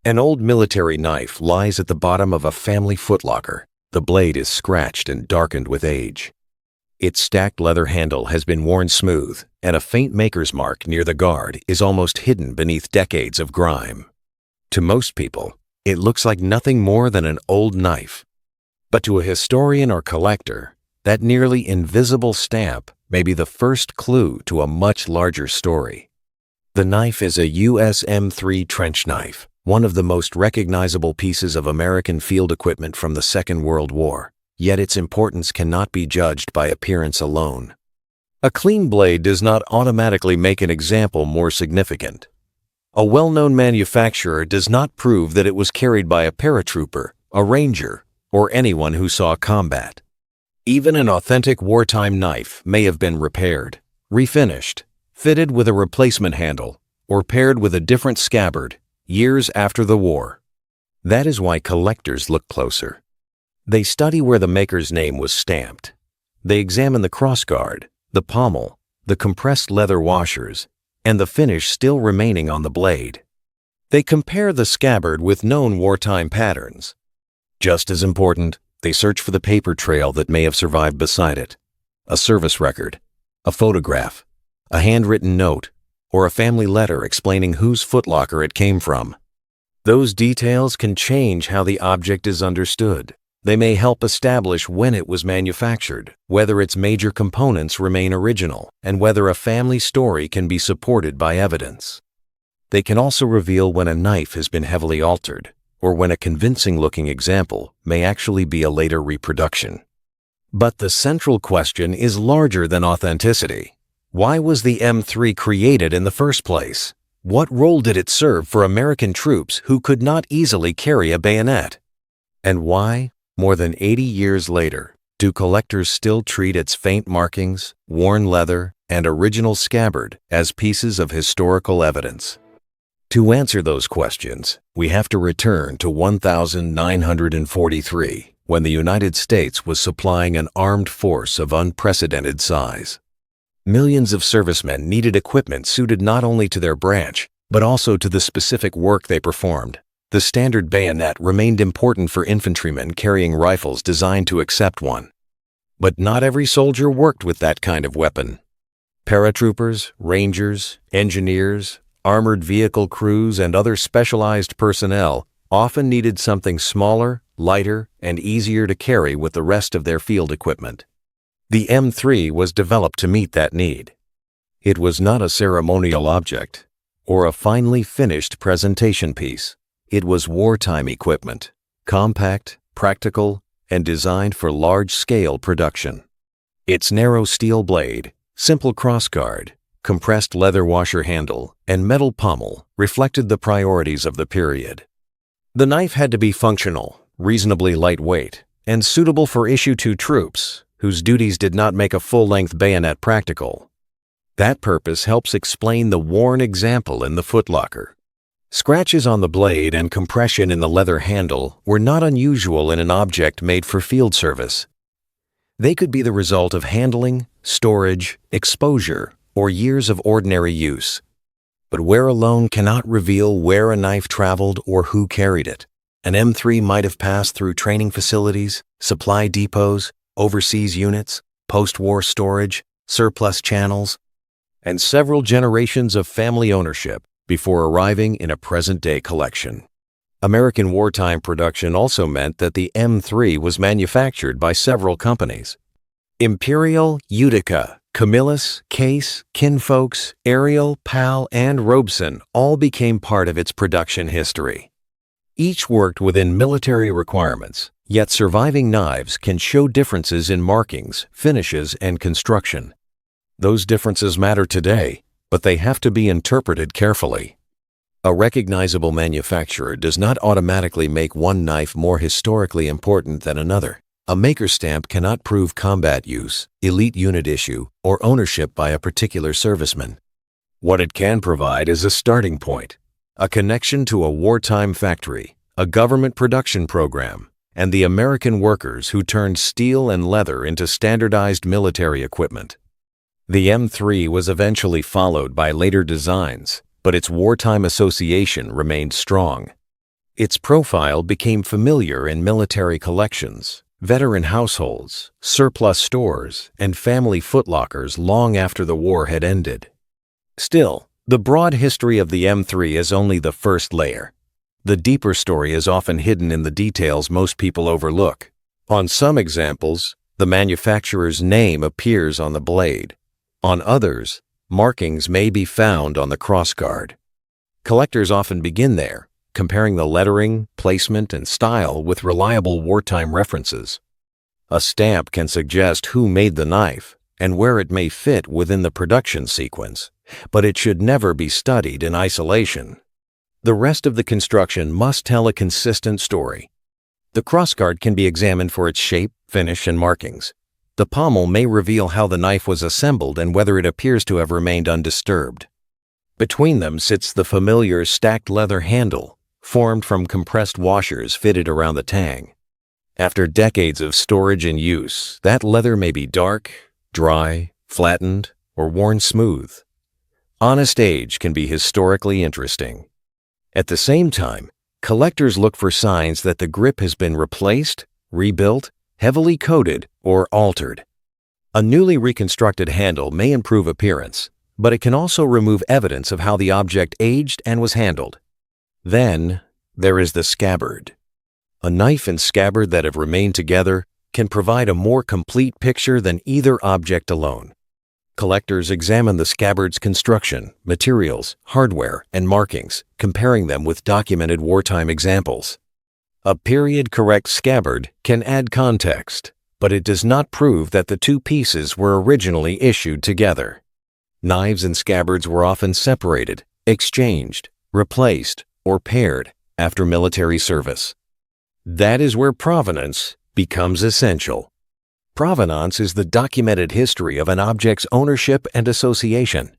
An old military knife lies at the bottom of a family footlocker. The blade is scratched and darkened with age. Its stacked leather handle has been worn smooth, and a faint maker's mark near the guard is almost hidden beneath decades of grime. To most people, it looks like nothing more than an old knife. But to a historian or collector, that nearly invisible stamp may be the first clue to a much larger story. The knife is a US M3 trench knife, one of the most recognizable pieces of American field equipment from the Second World War, yet its importance cannot be judged by appearance alone. A clean blade does not automatically make an example more significant. A well-known manufacturer does not prove that it was carried by a paratrooper, a ranger, or anyone who saw combat. Even an authentic wartime knife may have been repaired, refinished, fitted with a replacement handle, or paired with a different scabbard years after the war. That is why collectors look closer. They study where the maker's name was stamped. They examine the crossguard, the pommel, the compressed leather washers, and the finish still remaining on the blade. They compare the scabbard with known wartime patterns. Just as important, they search for the paper trail that may have survived beside it. A service record, a photograph, a handwritten note, or a family letter explaining whose footlocker it came from. Those details can change how the object is understood. They may help establish when it was manufactured, whether its major components remain original, and whether a family story can be supported by evidence. They can also reveal when a knife has been heavily altered, or when a convincing-looking example may actually be a later reproduction. But the central question is larger than authenticity. Why was the M3 created in the first place? What role did it serve for American troops who could not easily carry a bayonet? And why, more than 80 years later, do collectors still treat its faint markings, worn leather, and original scabbard as pieces of historical evidence? To answer those questions, we have to return to 1943, when the United States was supplying an armed force of unprecedented size. Millions of servicemen needed equipment suited not only to their branch, but also to the specific work they performed. The standard bayonet remained important for infantrymen carrying rifles designed to accept one. But not every soldier worked with that kind of weapon. Paratroopers, rangers, engineers, armored vehicle crews, and other specialized personnel often needed something smaller, lighter, and easier to carry with the rest of their field equipment. The M3 was developed to meet that need. It was not a ceremonial object or a finely finished presentation piece. It was wartime equipment, compact, practical, and designed for large-scale production. Its narrow steel blade, simple crossguard, compressed leather washer handle, and metal pommel reflected the priorities of the period. The knife had to be functional, reasonably lightweight, and suitable for Issue II troops, whose duties did not make a full-length bayonet practical. That purpose helps explain the worn example in the footlocker. Scratches on the blade and compression in the leather handle were not unusual in an object made for field service. They could be the result of handling, storage, exposure, or years of ordinary use. But wear alone cannot reveal where a knife traveled or who carried it. An M3 might have passed through training facilities, supply depots, overseas units, post-war storage, surplus channels, and several generations of family ownership before arriving in a present-day collection. American wartime production also meant that the M3 was manufactured by several companies. Imperial, Utica, Camillus, Case, Kinfolks, Ariel, Pal, and Robeson all became part of its production history. Each worked within military requirements, yet surviving knives can show differences in markings, finishes, and construction. Those differences matter today, but they have to be interpreted carefully. A recognizable manufacturer does not automatically make one knife more historically important than another. A maker stamp cannot prove combat use, elite unit issue, or ownership by a particular serviceman. What it can provide is a starting point, a connection to a wartime factory, a government production program, and the American workers who turned steel and leather into standardized military equipment. The M3 was eventually followed by later designs, but its wartime association remained strong. Its profile became familiar in military collections, veteran households, surplus stores, and family footlockers long after the war had ended. Still, the broad history of the M3 is only the first layer. The deeper story is often hidden in the details most people overlook. On some examples, the manufacturer's name appears on the blade. On others, markings may be found on the crossguard. Collectors often begin there, comparing the lettering, placement, and style with reliable wartime references. A stamp can suggest who made the knife and where it may fit within the production sequence, but it should never be studied in isolation. The rest of the construction must tell a consistent story. The crossguard can be examined for its shape, finish, and markings. The pommel may reveal how the knife was assembled and whether it appears to have remained undisturbed. Between them sits the familiar stacked leather handle, formed from compressed washers fitted around the tang. After decades of storage and use, that leather may be dark, dry, flattened, or worn smooth. Honest age can be historically interesting. At the same time, collectors look for signs that the grip has been replaced, rebuilt, heavily coated, or altered. A newly reconstructed handle may improve appearance, but it can also remove evidence of how the object aged and was handled. Then, there is the scabbard. A knife and scabbard that have remained together can provide a more complete picture than either object alone. Collectors examine the scabbard's construction, materials, hardware, and markings, comparing them with documented wartime examples. A period-correct scabbard can add context, but it does not prove that the two pieces were originally issued together. Knives and scabbards were often separated, exchanged, replaced, or paired after military service. That is where provenance becomes essential. Provenance is the documented history of an object's ownership and association.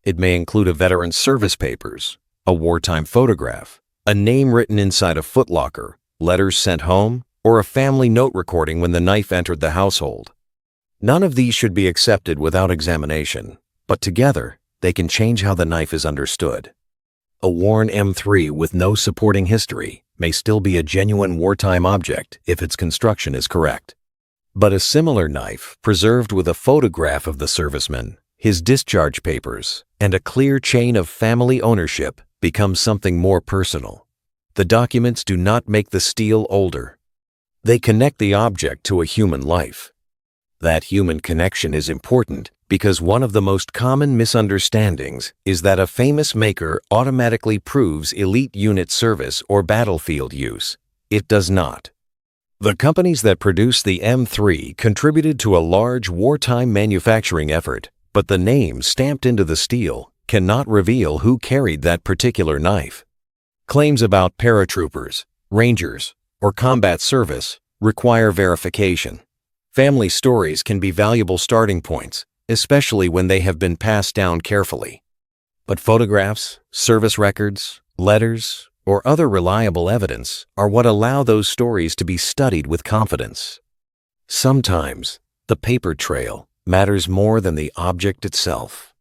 It may include a veteran's service papers, a wartime photograph, a name written inside a footlocker, letters sent home, or a family note recording when the knife entered the household. None of these should be accepted without examination, but together they can change how the knife is understood. A worn M3 with no supporting history may still be a genuine wartime object if its construction is correct. But a similar knife, preserved with a photograph of the serviceman, his discharge papers, and a clear chain of family ownership, becomes something more personal. The documents do not make the steel older. They connect the object to a human life. That human connection is important because one of the most common misunderstandings is that a famous maker automatically proves elite unit service or battlefield use. It does not. The companies that produce the M3 contributed to a large wartime manufacturing effort, but the name stamped into the steel cannot reveal who carried that particular knife. Claims about paratroopers, rangers, or combat service require verification. Family stories can be valuable starting points, especially when they have been passed down carefully. But photographs, service records, letters, or other reliable evidence are what allow those stories to be studied with confidence. Sometimes, the paper trail matters more than the object itself.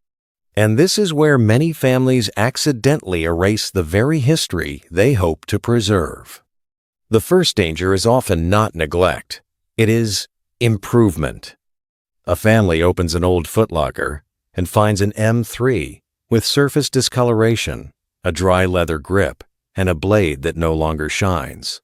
And this is where many families accidentally erase the very history they hope to preserve. The first danger is often not neglect. It is improvement. A family opens an old footlocker and finds an M3 with surface discoloration, a dry leather grip, and a blade that no longer shines.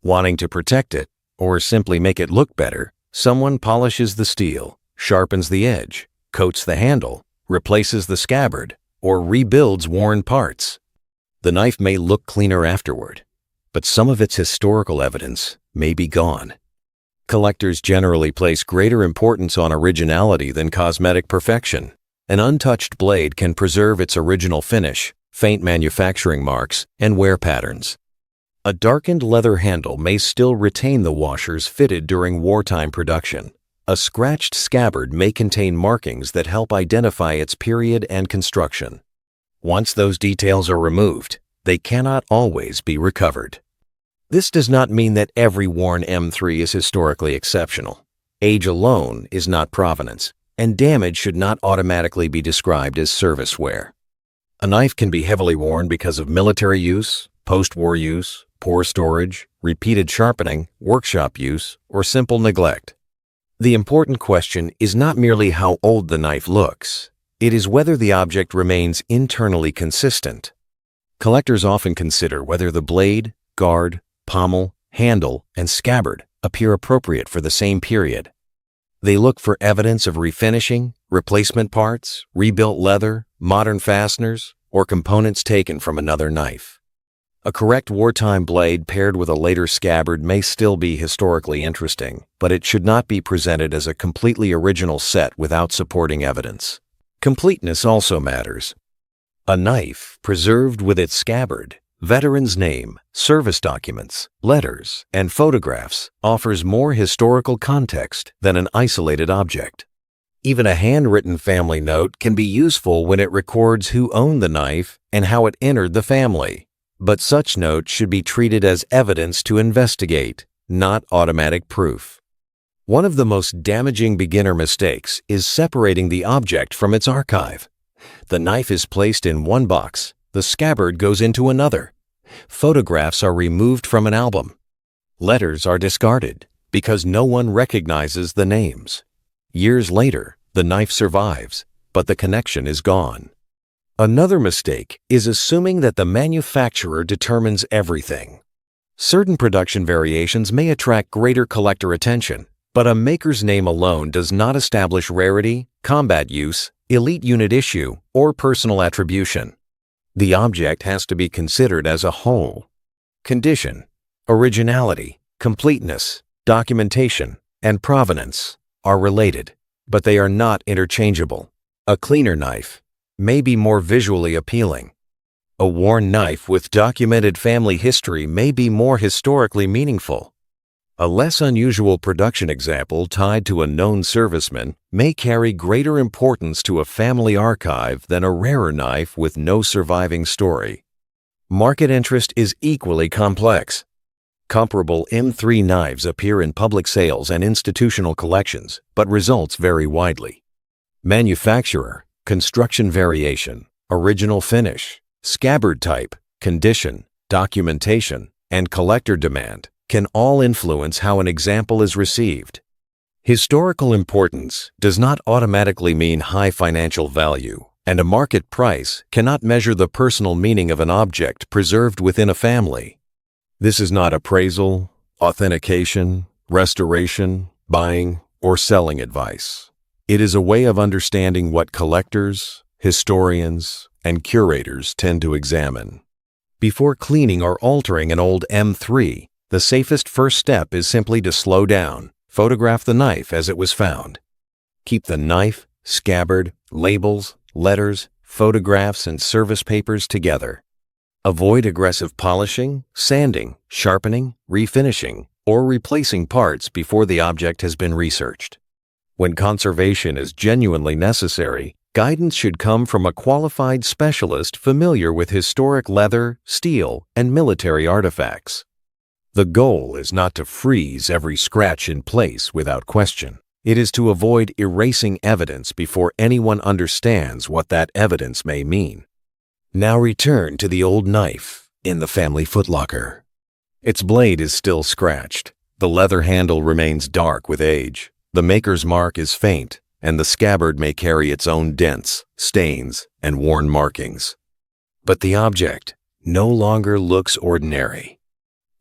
Wanting to protect it, or simply make it look better, someone polishes the steel, sharpens the edge, coats the handle, replaces the scabbard, or rebuilds worn parts. The knife may look cleaner afterward, but some of its historical evidence may be gone. Collectors generally place greater importance on originality than cosmetic perfection. An untouched blade can preserve its original finish, faint manufacturing marks, and wear patterns. A darkened leather handle may still retain the washers fitted during wartime production. A scratched scabbard may contain markings that help identify its period and construction. Once those details are removed, they cannot always be recovered. This does not mean that every worn M3 is historically exceptional. Age alone is not provenance, and damage should not automatically be described as service wear. A knife can be heavily worn because of military use, post-war use, poor storage, repeated sharpening, workshop use, or simple neglect. The important question is not merely how old the knife looks. It is whether the object remains internally consistent. Collectors often consider whether the blade, guard, pommel, handle, and scabbard appear appropriate for the same period. They look for evidence of refinishing, replacement parts, rebuilt leather, modern fasteners, or components taken from another knife. A correct wartime blade paired with a later scabbard may still be historically interesting, but it should not be presented as a completely original set without supporting evidence. Completeness also matters. A knife preserved with its scabbard, veteran's name, service documents, letters, and photographs offers more historical context than an isolated object. Even a handwritten family note can be useful when it records who owned the knife and how it entered the family. But such notes should be treated as evidence to investigate, not automatic proof. One of the most damaging beginner mistakes is separating the object from its archive. The knife is placed in one box, the scabbard goes into another. Photographs are removed from an album. Letters are discarded because no one recognizes the names. Years later, the knife survives, but the connection is gone. Another mistake is assuming that the manufacturer determines everything. Certain production variations may attract greater collector attention, but a maker's name alone does not establish rarity, combat use, elite unit issue, or personal attribution. The object has to be considered as a whole. Condition, originality, completeness, documentation, and provenance are related, but they are not interchangeable. A cleaner knife may be more visually appealing. A worn knife with documented family history may be more historically meaningful. A less unusual production example tied to a known serviceman may carry greater importance to a family archive than a rarer knife with no surviving story. Market interest is equally complex. Comparable M3 knives appear in public sales and institutional collections, but results vary widely. Manufacturer, construction variation, original finish, scabbard type, condition, documentation, and collector demand can all influence how an example is received. Historical importance does not automatically mean high financial value, and a market price cannot measure the personal meaning of an object preserved within a family. This is not appraisal, authentication, restoration, buying, or selling advice. It is a way of understanding what collectors, historians, and curators tend to examine. Before cleaning or altering an old M3, the safest first step is simply to slow down, photograph the knife as it was found. Keep the knife, scabbard, labels, letters, photographs, and service papers together. Avoid aggressive polishing, sanding, sharpening, refinishing, or replacing parts before the object has been researched. When conservation is genuinely necessary, guidance should come from a qualified specialist familiar with historic leather, steel, and military artifacts. The goal is not to freeze every scratch in place without question. It is to avoid erasing evidence before anyone understands what that evidence may mean. Now return to the old knife in the family footlocker. Its blade is still scratched. The leather handle remains dark with age. The maker's mark is faint, and the scabbard may carry its own dents, stains, and worn markings. But the object no longer looks ordinary.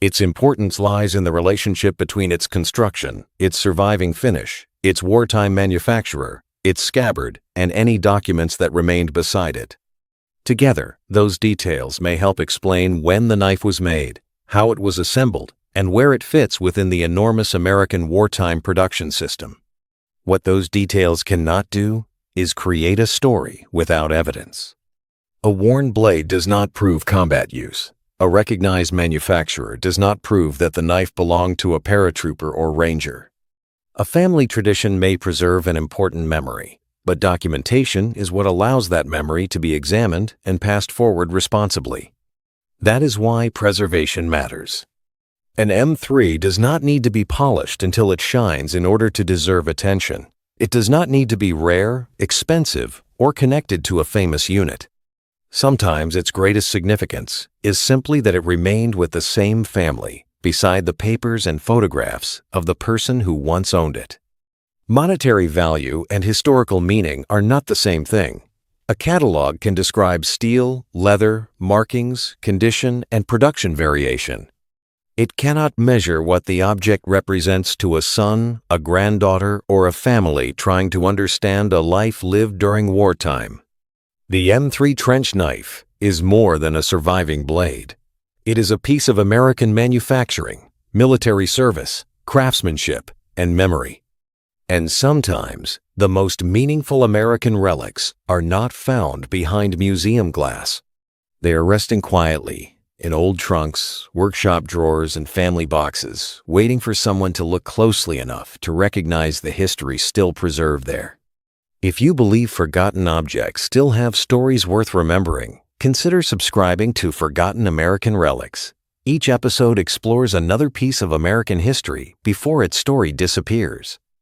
Its importance lies in the relationship between its construction, its surviving finish, its wartime manufacturer, its scabbard, and any documents that remained beside it. Together, those details may help explain when the knife was made, how it was assembled, and where it fits within the enormous American wartime production system. What those details cannot do is create a story without evidence. A worn blade does not prove combat use. A recognized manufacturer does not prove that the knife belonged to a paratrooper or ranger. A family tradition may preserve an important memory, but documentation is what allows that memory to be examined and passed forward responsibly. That is why preservation matters. An M3 does not need to be polished until it shines in order to deserve attention. It does not need to be rare, expensive, or connected to a famous unit. Sometimes its greatest significance is simply that it remained with the same family beside the papers and photographs of the person who once owned it. Monetary value and historical meaning are not the same thing. A catalog can describe steel, leather, markings, condition, and production variation. It cannot measure what the object represents to a son, a granddaughter, or a family trying to understand a life lived during wartime. The M3 trench knife is more than a surviving blade. It is a piece of American manufacturing, military service, craftsmanship, and memory. And sometimes, the most meaningful American relics are not found behind museum glass. They are resting quietly in old trunks, workshop drawers, and family boxes, waiting for someone to look closely enough to recognize the history still preserved there. If you believe forgotten objects still have stories worth remembering, consider subscribing to Forgotten American Relics. Each episode explores another piece of American history before its story disappears.